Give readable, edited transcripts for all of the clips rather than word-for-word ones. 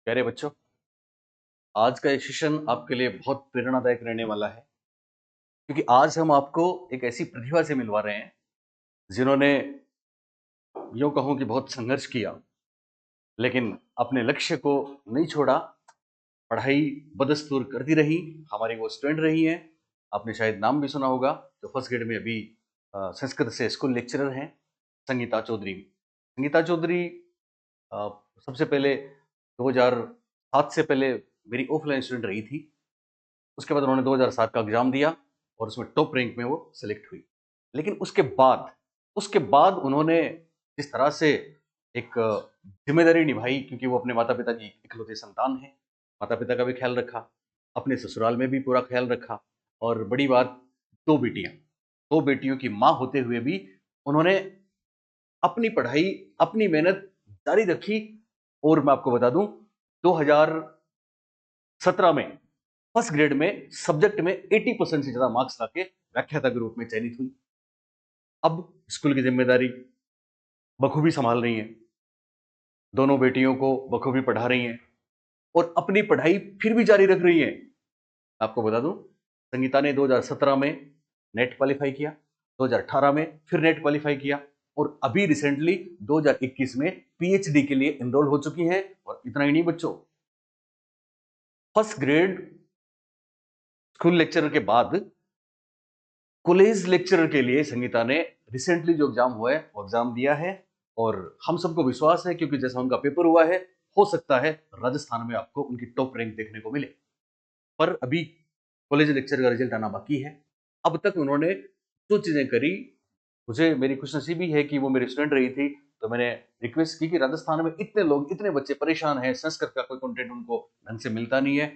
प्यारे बच्चों, आज का ये सेशन आपके लिए बहुत प्रेरणादायक रहने वाला है क्योंकि आज हम आपको एक ऐसी प्रतिभा से मिलवा रहे हैं जिन्होंने यूं कहूं कि बहुत संघर्ष किया, लेकिन अपने लक्ष्य को नहीं छोड़ा। पढ़ाई बदस्तूर करती रही, हमारी वो स्टूडेंट रही हैं। आपने शायद नाम भी सुना होगा, जो फर्स्ट ग्रेड में अभी संस्कृत से स्कूल लेक्चरर हैं, संगीता चौधरी। संगीता चौधरी अ, सबसे पहले 2007 से पहले मेरी ऑफलाइन स्टूडेंट रही थी। उसके बाद उन्होंने 2007 का एग्जाम दिया और उसमें टॉप रैंक में वो सिलेक्ट हुई। लेकिन उसके बाद उन्होंने जिस तरह से एक जिम्मेदारी निभाई, क्योंकि वो अपने माता पिता की इकलौते संतान है, माता पिता का भी ख्याल रखा, अपने ससुराल में भी पूरा ख्याल रखा। और बड़ी बात, दो बेटियों की माँ होते हुए भी उन्होंने अपनी पढ़ाई, अपनी मेहनत जारी रखी। और मैं आपको बता दूं, 2017 में फर्स्ट ग्रेड में सब्जेक्ट में 80% से ज्यादा मार्क्स लाके व्याख्याता के रूप में चयनित हुई। अब स्कूल की जिम्मेदारी बखूबी संभाल रही हैं, दोनों बेटियों को बखूबी पढ़ा रही हैं और अपनी पढ़ाई फिर भी जारी रख रही हैं। आपको बता दूं, संगीता ने 2017 में नेट क्वालिफाई किया, 2018 में फिर नेट क्वालिफाई किया और अभी रिसेंटली 2021 में पीएचडी के लिए एनरोल हो चुकी हैं। और इतना ही नहीं बच्चों, फर्स्ट ग्रेड स्कूल लेक्चरर के बाद कॉलेज लेक्चरर के लिए संगीता ने रिसेंटली जो एग्जाम हुआ है वो एग्जाम दिया है। और हम सबको विश्वास है, क्योंकि जैसा उनका पेपर हुआ है, हो सकता है राजस्थान में आपको उनकी टॉप रैंक देखने को मिले। पर अभी कॉलेज लेक्चर का रिजल्ट आना बाकी है। अब तक उन्होंने जो चीजें करी, मुझे मेरी खुशनसीबी है कि वो मेरी स्टूडेंट रही थी। तो मैंने रिक्वेस्ट की कि राजस्थान में इतने लोग, इतने बच्चे परेशान हैं, संस्कृत का कोई कंटेंट उनको ढंग से मिलता नहीं है।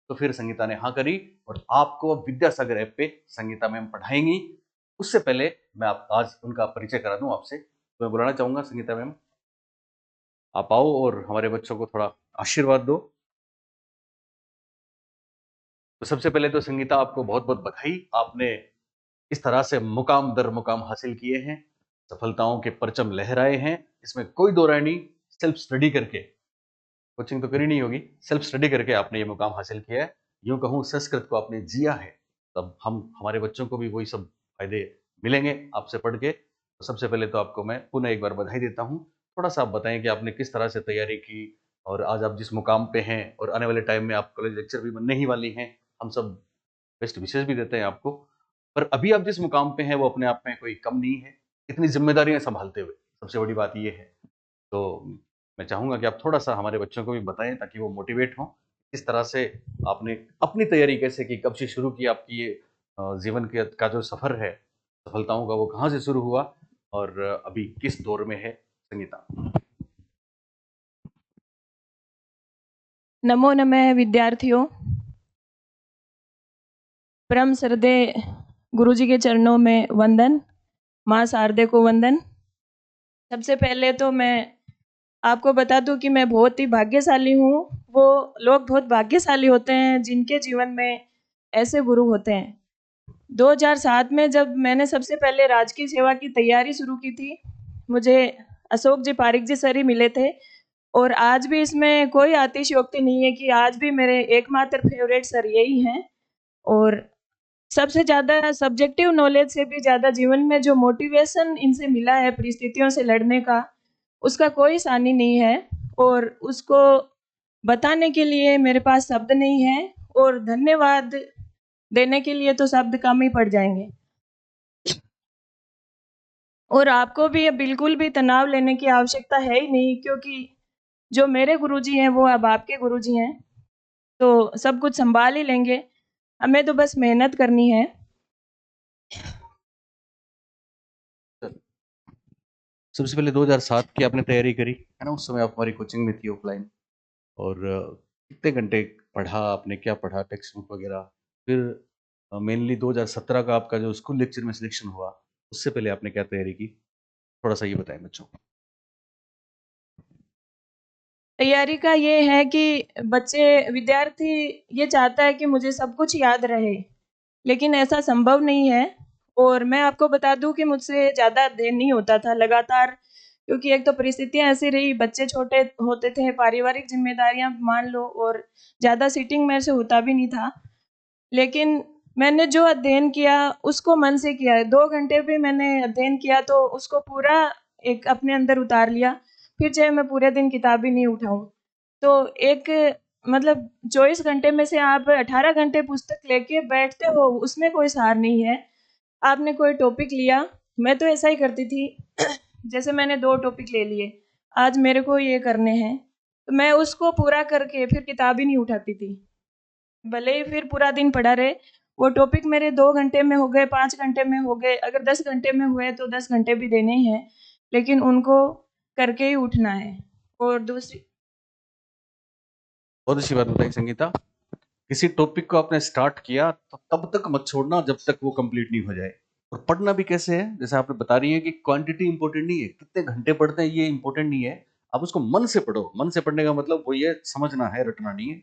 तो फिर संगीता ने हाँ करी और आपको विद्यासागर ऐप पे संगीता मैम पढ़ाएंगी। उससे पहले मैं आज उनका परिचय करा दूं आपसे, तो मैं बुलाना चाहूंगा संगीता मैम, आप आओ और हमारे बच्चों को थोड़ा आशीर्वाद दो। तो सबसे पहले तो संगीता, आपको बहुत बहुत बधाई। आपने इस तरह से मुकाम दर मुकाम हासिल किए हैं, सफलताओं के परचम लहराए हैं, इसमें कोई दो राय नहीं। सेल्फ स्टडी करके, कोचिंग तो करी नहीं होगी, सेल्फ स्टडी करके आपने ये मुकाम हासिल किया है। यूं कहूं, संस्कृत को आपने जिया है। तब हमारे बच्चों को भी वही सब फायदे मिलेंगे आपसे पढ़ के। तो सबसे पहले तो आपको मैं पुनः एक बार बधाई देता हूं। थोड़ा सा आप बताएं कि आपने किस तरह से तैयारी की और आज आप जिस मुकाम पे हैं, और आने वाले टाइम में आप कॉलेज लेक्चर भी बनने ही वाली हैं। हम सब बेस्ट विशेष भी देते हैं आपको। पर अभी आप जिस मुकाम पे हैं वो अपने आप में कोई कम नहीं है, इतनी जिम्मेदारियां संभालते हुए। सबसे बड़ी बात ये है। तो मैं चाहूंगा कि आप थोड़ा सा हमारे बच्चों को भी बताएं, ताकि वो मोटिवेट हों। इस तरह से आपने अपनी तैयारी कैसे की, कब से शुरू की, आपकी ये जीवन का जो सफर है सफलताओं का, वो कहाँ से शुरू हुआ और अभी किस दौर में है संगीता? नमो नमः विद्यार्थियों। परम श्रद्धे गुरुजी के चरणों में वंदन, माँ शारदे को वंदन। सबसे पहले तो मैं आपको बता दूं कि मैं बहुत ही भाग्यशाली हूँ। वो लोग बहुत भाग्यशाली होते हैं जिनके जीवन में ऐसे गुरु होते हैं। 2007 में जब मैंने सबसे पहले राजकीय सेवा की तैयारी शुरू की थी, मुझे अशोक जी पारिक जी सर ही मिले थे। और आज भी इसमें कोई अतिशयोक्ति नहीं है कि आज भी मेरे एकमात्र फेवरेट सर यही हैं। और सबसे ज़्यादा सब्जेक्टिव नॉलेज से भी ज़्यादा जीवन में जो मोटिवेशन इनसे मिला है परिस्थितियों से लड़ने का, उसका कोई सानी नहीं है। और उसको बताने के लिए मेरे पास शब्द नहीं है, और धन्यवाद देने के लिए तो शब्द कम ही पड़ जाएंगे। और आपको भी अब बिल्कुल भी तनाव लेने की आवश्यकता है ही नहीं, क्योंकि जो मेरे गुरुजी हैं वो अब आपके गुरुजी हैं, तो सब कुछ संभाल ही लेंगे। हमें तो बस मेहनत करनी है। सबसे पहले 2007 की आपने तैयारी करी है ना, उस समय आप हमारी कोचिंग में थी ऑफलाइन। और कितने घंटे पढ़ा आपने, क्या पढ़ा, टेक्स्ट बुक वगैरह? फिर मेनली 2017 का आपका जो स्कूल लेक्चर में सिलेक्शन हुआ, उससे पहले आपने क्या तैयारी की? थोड़ा सा ये बताएं बच्चों को। तैयारी का ये है कि विद्यार्थी ये चाहता है कि मुझे सब कुछ याद रहे, लेकिन ऐसा संभव नहीं है। और मैं आपको बता दूं कि मुझसे ज़्यादा अध्ययन नहीं होता था। लगातार क्योंकि एक तो परिस्थितियाँ ऐसी रही, बच्चे छोटे होते थे, पारिवारिक ज़िम्मेदारियाँ मान लो, और ज़्यादा सीटिंग मेरे से होता भी नहीं था। लेकिन मैंने जो अध्ययन किया उसको मन से किया है। 2 घंटे भी मैंने अध्ययन किया तो उसको पूरा एक अपने अंदर उतार लिया, फिर चाहे मैं पूरे दिन किताब ही नहीं उठाऊँ। तो एक मतलब 24 घंटे में से आप 18 घंटे पुस्तक लेके बैठते हो, उसमें कोई सार नहीं है। आपने कोई टॉपिक लिया, मैं तो ऐसा ही करती थी जैसे मैंने 2 टॉपिक ले लिए, आज मेरे को ये करने हैं, तो मैं उसको पूरा करके फिर किताब ही नहीं उठाती थी। भले ही फिर पूरा दिन पड़ा रहे, वो टॉपिक मेरे 2 घंटे में हो गए, 5 घंटे में हो गए, अगर 10 घंटे में हुए तो 10 घंटे भी देने ही हैं, लेकिन उनको करके ही उठना है। और दूसरी बहुत अच्छी बात बताई संगीता। किसी टॉपिक को आपने स्टार्ट किया तो तब तक मत छोड़ना जब तक वो कंप्लीट नहीं हो जाए। और पढ़ना भी कैसे है, जैसे आपने बता रही है कि क्वांटिटी इंपॉर्टेंट नहीं है, कितने घंटे पढ़ते हैं ये इंपॉर्टेंट नहीं है, आप उसको मन से पढ़ो। मन से पढ़ने का मतलब वो ये समझना है, रटना नहीं है।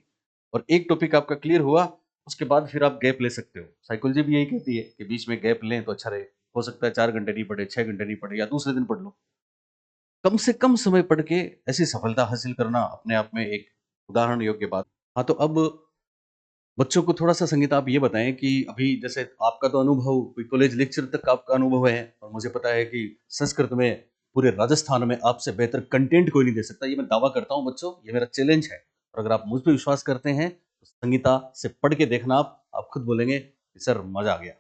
और एक टॉपिक आपका क्लियर हुआ, उसके बाद फिर आप गैप ले सकते हो। साइकोलॉजी भी यही कहती है कि बीच में गैप लें तो अच्छा रहे। हो सकता है 4 घंटे नहीं पढ़े, 6 घंटे नहीं पढ़े, या दूसरे दिन पढ़ लो। कम से कम समय पढ़ के ऐसी सफलता हासिल करना अपने आप में एक उदाहरण योग्य बात। हाँ, तो अब बच्चों को थोड़ा-सा संगीता आप ये बताएँ कि अभी जैसे आपका तो अनुभव कोई कॉलेज लेक्चर तक का आपका अनुभव है, और मुझे पता है कि संस्कृत में पूरे राजस्थान में आपसे बेहतर कंटेंट कोई नहीं दे सकता। ये मैं दावा करता हूँ बच्चों, ये मेरा चैलेंज है। और अगर आप मुझ पे विश्वास करते हैं, तो संगीता से पढ़ के देखना आप खुद बोलेंगे कि सर मज़ा आ गया।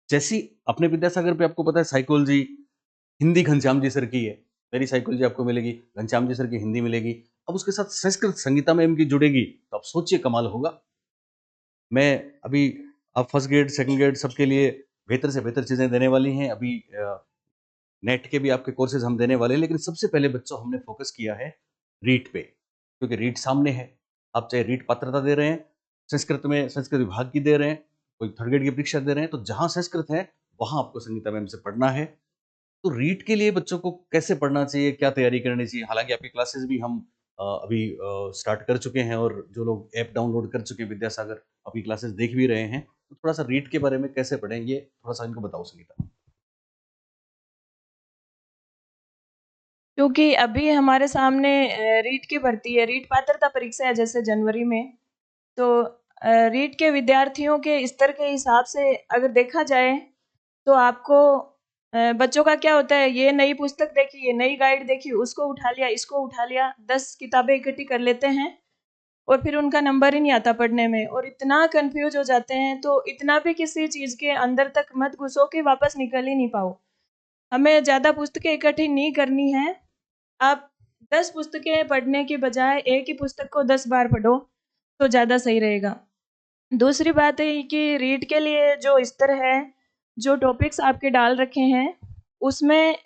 जैसी अपने विद्यासागर पे आपको पता है साइकोलॉजी हिंदी घनश्याम जी सर की है, मेरी साइकोलॉजी आपको मिलेगी, घनश्याम जी सर की हिंदी मिलेगी। अब उसके साथ संस्कृत संगीता मैम की जुड़ेगी, तो आप सोचिए कमाल होगा। मैं अभी अब फर्स्ट ग्रेड, सेकंड ग्रेड सबके लिए बेहतर से बेहतर चीज़ें देने वाली हैं। अभी नेट के भी आपके कोर्सेज़ हम देने वाले हैं, लेकिन सबसे पहले बच्चों हमने फ़ोकस किया है रीट पे, क्योंकि रीट सामने है। आप चाहे रीट पात्रता दे रहे हैं, संस्कृत में संस्कृत विभाग की दे रहे हैं, कोई थर्ड ग्रेड की परीक्षा दे रहे हैं, तो जहाँ संस्कृत है, वहाँ आपको संगीता मैम से पढ़ना है। तो रीट के लिए बच्चों को कैसे पढ़ना चाहिए, क्या तैयारी करनी चाहिए? हालाँकि आपकी क्लासेस भी हम अभी स्टार्ट कर चुके हैं, और जो लोग ऐप डाउनलोड कर चुके हैं विद्यासागर, आपकी क्लासेस देख भी रहे हैं। तो थोड़ा-सा रीट के बारे में कैसे पढ़ें, ये थोड़ा-सा इनको बताओ संगीता। क्योंकि अभी हमारे सामने रीट की भर्ती है, रीट पात्रता परीक्षा है जैसे जनवरी में, तो रीट के विद्यार्थियों के स्तर के हिसाब से अगर देखा जाए, तो आपको बच्चों का क्या होता है, ये नई पुस्तक देखी, ये नई गाइड देखी, उसको उठा लिया, इसको उठा लिया, 10 किताबें इकट्ठी कर लेते हैं और फिर उनका नंबर ही नहीं आता पढ़ने में, और इतना कन्फ्यूज़ हो जाते हैं। तो इतना भी किसी चीज़ के अंदर तक मत घुसो कि वापस निकल ही नहीं पाओ। हमें ज़्यादा पुस्तकें इकट्ठी नहीं करनी है। आप 10 पुस्तकें पढ़ने की बजाय एक ही पुस्तक को 10 बार पढ़ो, तो ज़्यादा सही रहेगा। दूसरी बात है कि रीड के लिए जो स्तर है, जो टॉपिक्स आपके डाल रखे हैं, उसमें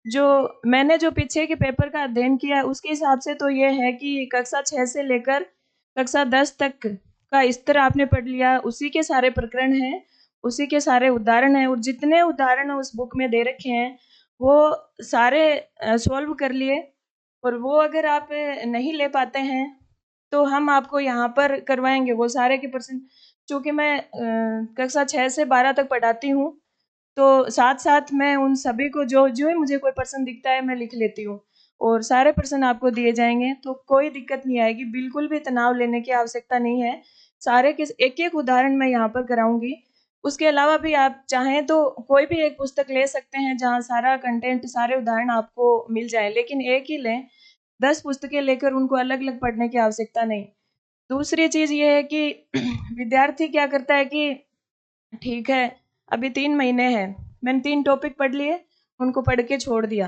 जो मैंने जो पीछे के पेपर का अध्ययन किया, उसके हिसाब से तो ये है कि कक्षा 6 से लेकर कक्षा 10 तक का स्तर आपने पढ़ लिया, उसी के सारे प्रकरण हैं, उसी के सारे उदाहरण हैं, और जितने उदाहरण उस बुक में दे रखे हैं, वो सारे सॉल्व कर लिए। और वो अगर आप नहीं ले पाते हैं, तो हम आपको यहाँ पर करवाएँगे वो सारे के परसेंट। चूँकि मैं कक्षा 6 से 12 तक पढ़ाती हूँ, तो साथ-साथ मैं उन सभी को जो जो ही मुझे कोई प्रश्न दिखता है, मैं लिख लेती हूँ, और सारे प्रश्न आपको दिए जाएँगे, तो कोई दिक्कत नहीं आएगी, बिल्कुल भी तनाव लेने की आवश्यकता नहीं है। सारे के एक-एक उदाहरण मैं यहाँ पर कराऊँगी। उसके अलावा भी आप चाहें तो कोई भी एक पुस्तक ले सकते हैं, जहाँ सारा कंटेंट, सारे उदाहरण आपको मिल जाएँ, लेकिन एक ही लें। 10 पुस्तकें लेकर उनको अलग-अलग पढ़ने की आवश्यकता नहीं। दूसरी चीज़ ये है कि विद्यार्थी क्या करता है कि ठीक है, अभी 3 महीने हैं, मैंने 3 टॉपिक पढ़ लिए, उनको पढ़ के छोड़ दिया।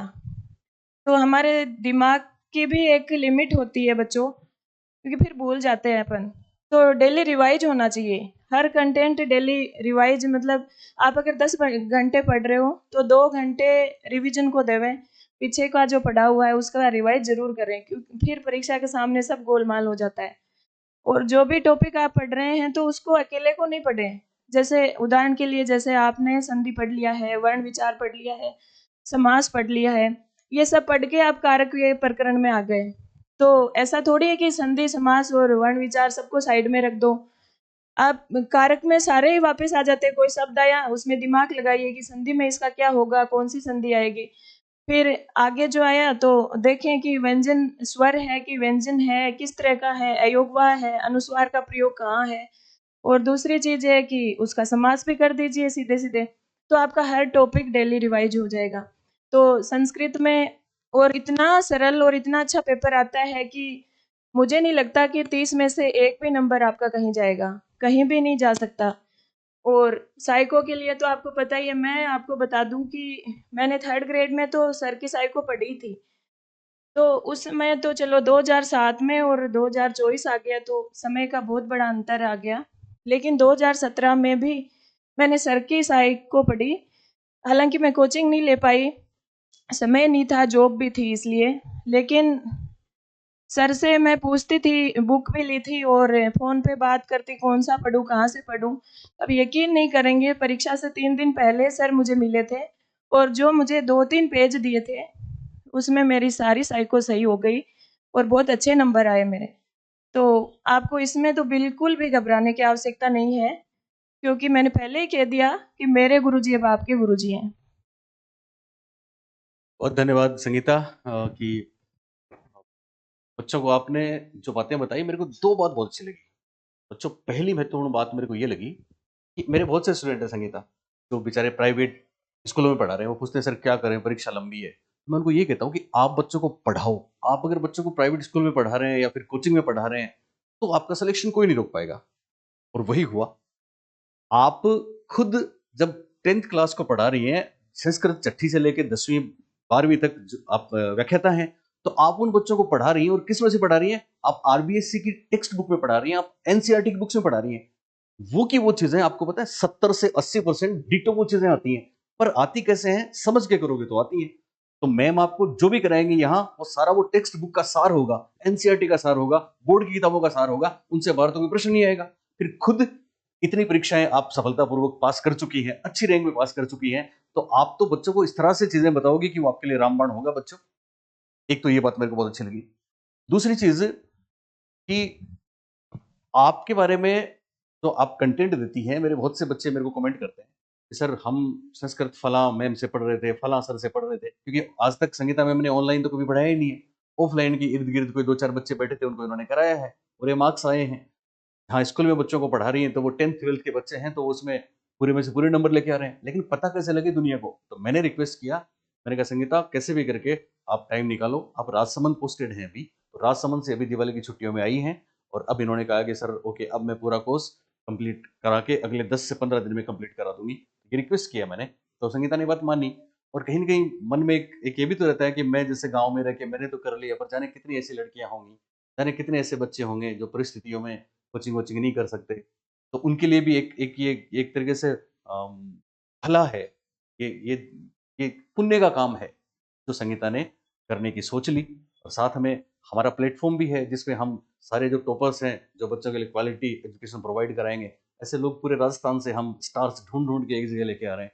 तो हमारे दिमाग की भी एक लिमिट होती है बच्चों, क्योंकि फिर भूल जाते हैं अपन। तो डेली रिवाइज़ होना चाहिए, हर कंटेंट डेली रिवाइज़, मतलब आप अगर 10 घंटे पढ़ रहे हो, तो 2 घंटे रिवीजन को देवें। पीछे का जो पढ़ा हुआ है, उसका रिवाइज़ ज़रूर करें, क्योंकि फिर परीक्षा के सामने सब गोलमाल हो जाता है। और जो भी टॉपिक आप पढ़ रहे हैं, तो उसको अकेले को नहीं पढ़ें। जैसे उदाहरण के लिए, जैसे आपने संधि पढ़ लिया है, वर्ण विचार पढ़ लिया है, समास पढ़ लिया है, ये सब पढ़ के आप कारक के प्रकरण में आ गए। तो ऐसा थोड़ी है कि संधि, समास और वर्ण विचार सबको साइड में रख दो। आप कारक में सारे ही वापस आ जाते हैं, कोई शब्द आया, उसमें दिमाग लगाइए कि संधि में इसका क्या होगा, कौन-सी संधि आएगी। फिर आगे जो आया तो देखें कि व्यंजन स्वर है कि व्यंजन है, किस तरह का है, अयोगवा है, अनुस्वार का प्रयोग कहाँ है, और दूसरी चीज़ है कि उसका समास भी कर दीजिए सीधे-सीधे, तो आपका हर टॉपिक डेली रिवाइज हो जाएगा। तो संस्कृत में और इतना सरल और इतना अच्छा पेपर आता है कि मुझे नहीं लगता कि 30 में से 1 भी नंबर आपका कहीं जाएगा, कहीं भी नहीं जा सकता। और साइको के लिए तो आपको पता ही है, मैं आपको बता दूँ कि मैंने 3rd ग्रेड में तो सर की साइको पढ़ी थी। तो उस समय तो चलो 2007 में और 2024 आ गया तो समय का बहुत बड़ा अंतर आ गया। लेकिन 2017 में भी मैंने सर की साइको पढ़ी। हालाँकि मैं कोचिंग नहीं ले पाई, समय नहीं था, जॉब भी थी इसलिए। लेकिन सर से मैं पूछती थी, बुक भी ली थी और फ़ोन पे बात करती, कौन-सा पढ़ूँ, कहाँ से पढ़ूँ? अब यकीन नहीं करेंगे, परीक्षा से 3 दिन पहले सर मुझे मिले थे और जो मुझे 2-3 पेज दिए थे, उसमें मेरी सारी साइको सही हो गई और बहुत अच्छे नंबर आए मेरे। तो आपको इसमें तो बिल्कुल भी घबराने की आवश्यकता नहीं है, क्योंकि मैंने पहले ही कह दिया कि मेरे गुरुजी अब आपके गुरुजी हैं। बहुत धन्यवाद संगीता कि बच्चों को आपने जो बातें बताई, मेरे को 2 बात बहुत अच्छी लगी। बच्चों, पहली महत्वपूर्ण बात मेरे को ये लगी कि मेरे बहुत से स्टूडेंट हैं संगीता, जो बेचारे प्राइवेट स्कूलों में पढ़ा रहे हैं। वो पूछते हैं सर क्या करें, परीक्षा लंबी है। मैं उनको ये कहता हूँ कि आप बच्चों को पढ़ाओ। आप अगर बच्चों को प्राइवेट स्कूल में पढ़ा रहे हैं या फिर कोचिंग में पढ़ा रहे हैं, तो आपका सिलेक्शन कोई नहीं रोक पाएगा। और वही हुआ। आप खुद जब 10th क्लास को पढ़ा रही हैं, संस्कृत छठी से लेके 10वीं 12वीं तक जो आप व्याख्याता हैं, तो आप उन बच्चों को पढ़ा रही हैं और किस में से पढ़ा रही हैं? आप आरबीएससी की टेक्स्ट बुक में पढ़ा रही हैं, आप एनसीईआरटी की बुक्स में पढ़ा रही हैं। वो की वो चीजें आपको पता है 70 से 80% डिटो वो चीजें आती हैं। पर आती कैसे हैं? समझ के करोगे तो आती हैं। तो मैम आपको जो भी कराएंगे यहाँ, वो सारा वो टेक्स्ट बुक का सार होगा, एनसीईआरटी का सार होगा, बोर्ड की किताबों का सार होगा। उनसे बाहर तो कोई प्रश्न नहीं आएगा। फिर खुद इतनी परीक्षाएं आप सफलतापूर्वक पास कर चुकी हैं, अच्छी रैंक में पास कर चुकी हैं, तो आप तो बच्चों को इस तरह से चीजें बताओगे कि वो आपके लिए रामबाण होगा बच्चों। एक तो ये बात मेरे को बहुत अच्छी लगी। दूसरी चीज कि आपके बारे में तो आप कंटेंट देती हैं। मेरे बहुत से बच्चे मेरे को कमेंट करते हैं कि सर हम संस्कृत फला मैम से पढ़ रहे थे, फला सर से पढ़ रहे थे, क्योंकि आज तक संगीता मैम ने ऑनलाइन तो कभी पढ़ाया ही नहीं है। ऑफलाइन की इर्द गिर्द कोई 2-4 बच्चे बैठे थे, उनको इन्होंने कराया है और ये मार्क्स आए हैं। हाँ, स्कूल में बच्चों को पढ़ा रही हैं, तो वो 10th 12th के बच्चे हैं, तो उसमें पूरे में से पूरे नंबर लेके आ रहे हैं। लेकिन पता कैसे लगे दुनिया को? तो मैंने रिक्वेस्ट किया, मैंने कहा संगीता कैसे भी करके आप टाइम निकालो। आप राजसमंद पोस्टेड हैं अभी, तो राजसमंद से अभी दिवाली की छुट्टियों में आई हैं और अब इन्होंने कहा कि सर ओके, अब मैं पूरा कोर्स कंप्लीट करा के अगले 10 से 15 दिन में कंप्लीट करा दूंगी। ये रिक्वेस्ट किया मैंने, तो संगीता ने बात मानी। और कहीं न कहीं मन में एक ये भी तो रहता है कि मैं जैसे गाँव में रह के मैंने तो कर लिया, पर जाने कितनी ऐसी लड़कियाँ होंगी, जाने कितने ऐसे बच्चे होंगे जो परिस्थितियों में कोचिंग वोचिंग नहीं कर सकते। तो उनके लिए भी एक एक ये एक तरीके से भला है। ये ये पुण्य का काम है, जो संगीता ने करने की सोच ली। और साथ में हमारा प्लेटफ़ॉर्म भी है जिसमें हम सारे जो टॉपर्स हैं, जो बच्चों के लिए क्वालिटी एजुकेशन प्रोवाइड कराएँगे, ऐसे लोग पूरे राजस्थान से हम स्टार्स ढूँढ-ढूँढ के एक जगह लेके आ रहे हैं।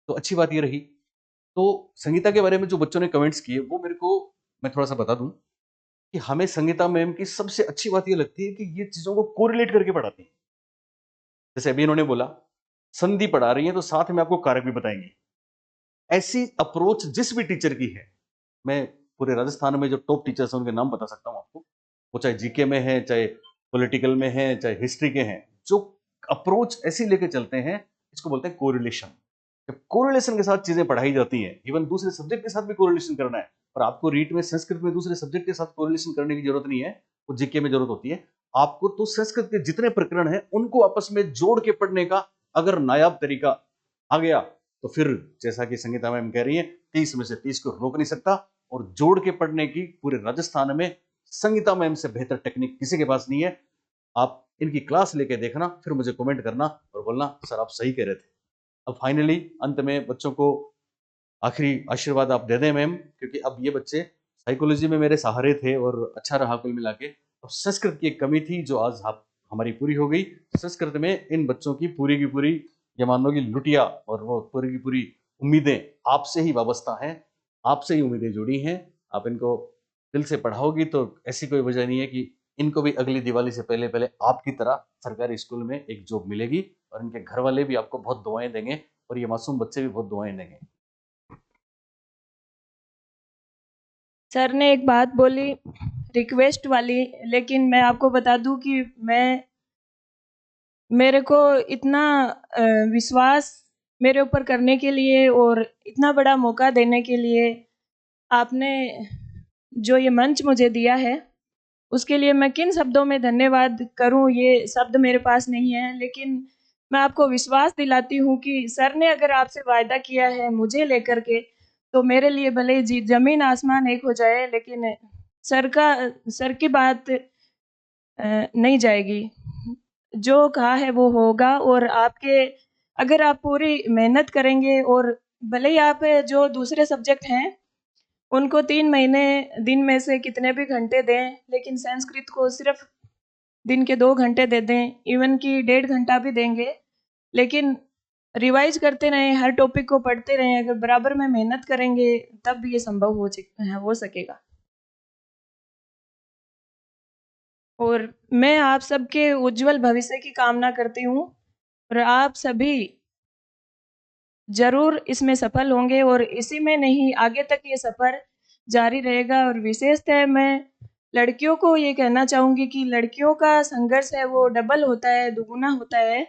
तो अच्छी बात ये रही। तो संगीता के बारे में जो बच्चों ने कमेंट्स किए, वो मेरे को मैं थोड़ा-सा बता दूँ कि हमें संगीता मैम की सबसे अच्छी बात ये लगती है कि ये चीज़ों को कोरिलेट करके पढ़ाती हैं। जैसे अभी इन्होंने बोला, संधि पढ़ा रही हैं तो साथ में आपको कारक भी बताएँगी। ऐसी अप्रोच जिस भी टीचर की है, मैं पूरे राजस्थान में जो टॉप टीचर्स हैं उनके नाम बता सकता हूँ आपको। वो चाहे जीके में है, चाहे पॉलिटिकल में है, चाहे हिस्ट्री के हैं। जो अप्रोच ऐसी लेके चलते हैं, इसको बोलते हैं कोरिलेशन। जब कोरिलेशन के साथ चीज़ें पढ़ाई जाती हैं, इवन दूसरे सब्जेक्ट के साथ भी कोरिलेशन करना है, और आपको रीट में संस्कृत में दूसरे सब्जेक्ट के साथ कोरिलेशन करने की ज़रूरत नहीं है, वो जीके में ज़रूरत होती है। आपको तो संस्कृत के जितने प्रकरण हैं, उनको आपस में जोड़ के पढ़ने का अगर नायाब तरीका आ गया, तो फिर जैसा कि संगीता मैम कह रही हैं, 30 में से 30 को रोक नहीं सकता। और जोड़ के पढ़ने की पूरे राजस्थान में संगीता मैम से बेहतर टेक्निक किसी के पास नहीं है। आप इनकी क्लास लेके देखना, फिर मुझे कमेंट करना और बोलना सर आप सही कह रहे थे। अब फाइनली अंत में बच्चों को आखिरी आशीर्वाद आप दे दें मैम, क्योंकि अब ये बच्चे साइकोलॉजी में मेरे सहारे थे और अच्छा रहा कुल मिला के। अब संस्कृत की एक कमी थी जो आज आप हमारी पूरी हो गई। संस्कृत में इन बच्चों की पूरी ये मान लो कि लुटिया और वो पूरी की पूरी उम्मीदें आपसे ही वाबस्ता हैं, आपसे ही उम्मीदें जुड़ी हैं। आप इनको दिल से पढ़ाओगी तो ऐसी कोई वजह नहीं है कि इनको भी अगली दिवाली से पहले-पहले आपकी तरह सरकारी स्कूल में एक जॉब मिलेगी, और इनके घर वाले भी आपको बहुत दुआएँ देंगे और ये मासूम बच्चे भी बहुत दुआएँ देंगे। सर ने एक बात बोली रिक्वेस्ट वाली, लेकिन मैं आपको बता दूं कि मेरे को इतना विश्वास मेरे ऊपर करने के लिए और इतना बड़ा मौका देने के लिए आपने जो ये मंच मुझे दिया है, उसके लिए मैं किन शब्दों में धन्यवाद करूं, ये शब्द मेरे पास नहीं है। लेकिन मैं आपको विश्वास दिलाती हूं कि सर ने अगर आपसे वायदा किया है मुझे लेकर के, तो मेरे लिए भले जी जमीन आसमान एक हो जाए, लेकिन सर की बात नहीं जाएगी। जो कहा है वो होगा। और आपके अगर आप पूरी मेहनत करेंगे, और भले ही आप जो दूसरे सब्जेक्ट हैं उनको 3 महीने दिन में से कितने भी घंटे दें, लेकिन संस्कृत को सिर्फ दिन के 2 घंटे दे दें, इवन कि 1.5 घंटा भी देंगे, लेकिन रिवाइज करते रहें, हर टॉपिक को पढ़ते रहें, अगर बराबर में मेहनत करेंगे तब ये संभव हो सकेगा। और मैं आप सबके उज्जवल भविष्य की कामना करती हूँ, और आप सभी जरूर इसमें सफल होंगे, और इसी में नहीं आगे तक ये सफर जारी रहेगा। और विशेषतः मैं लड़कियों को ये कहना चाहूँगी कि लड़कियों का संघर्ष है वो डबल होता है, दुगुना होता है,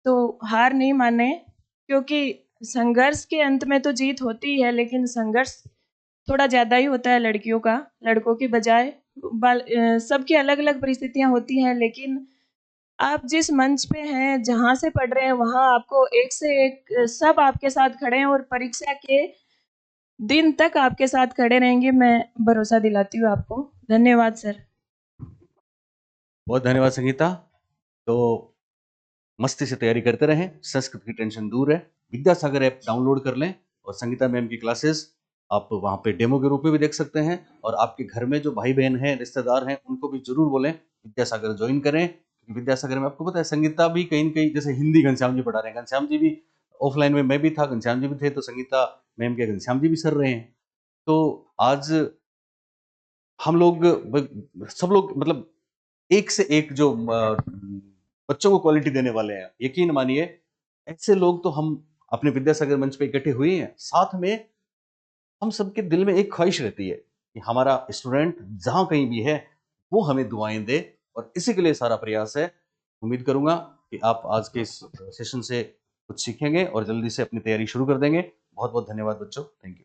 तो हार नहीं माने, क्योंकि संघर्ष के अंत में तो जीत होती है, लेकिन संघर्ष थोड़ा ज़्यादा ही होता है लड़कियों का, लड़कों की बजाय। सबकी अलग अलग परिस्थितियाँ होती हैं, लेकिन आप जिस मंच पे हैं, जहाँ से पढ़ रहे हैं, वहाँ आपको एक से एक सब आपके साथ खड़े हैं, और परीक्षा के दिन तक आपके साथ खड़े रहेंगे, मैं भरोसा दिलाती हूँ आपको। धन्यवाद सर। बहुत धन्यवाद संगीता। तो मस्ती से तैयारी करते रहें, संस्कृत की टेंशन दूर है। विद्यासागर ऐप डाउनलोड कर लें, और संगीता मैम की क्लासेस आप वहाँ पे डेमो के रूप में भी देख सकते हैं। और आपके घर में जो भाई बहन हैं, रिश्तेदार हैं, उनको भी जरूर बोलें विद्यासागर ज्वाइन करें। विद्यासागर में आपको पता है संगीता भी कहीं न कहीं, जैसे हिंदी घनश्याम जी पढ़ा रहे हैं, घनश्याम जी भी ऑफलाइन में, मैं भी था, घनश्याम जी भी थे, तो संगीता मैम के घनश्याम जी भी सर रहे हैं। तो आज हम लोग सब लोग मतलब एक से एक जो बच्चों को क्वालिटी देने वाले हैं, यकीन मानिए ऐसे लोग तो हम अपने विद्यासागर मंच पे इकट्ठे हुए हैं। साथ में हम सबके दिल में एक ख्वाहिश रहती है कि हमारा स्टूडेंट जहां कहीं भी है वो हमें दुआएं दे, और इसी के लिए सारा प्रयास है। उम्मीद करूंगा कि आप आज के इस सेशन से कुछ सीखेंगे और जल्दी से अपनी तैयारी शुरू कर देंगे। बहुत बहुत धन्यवाद बच्चों, थैंक यू।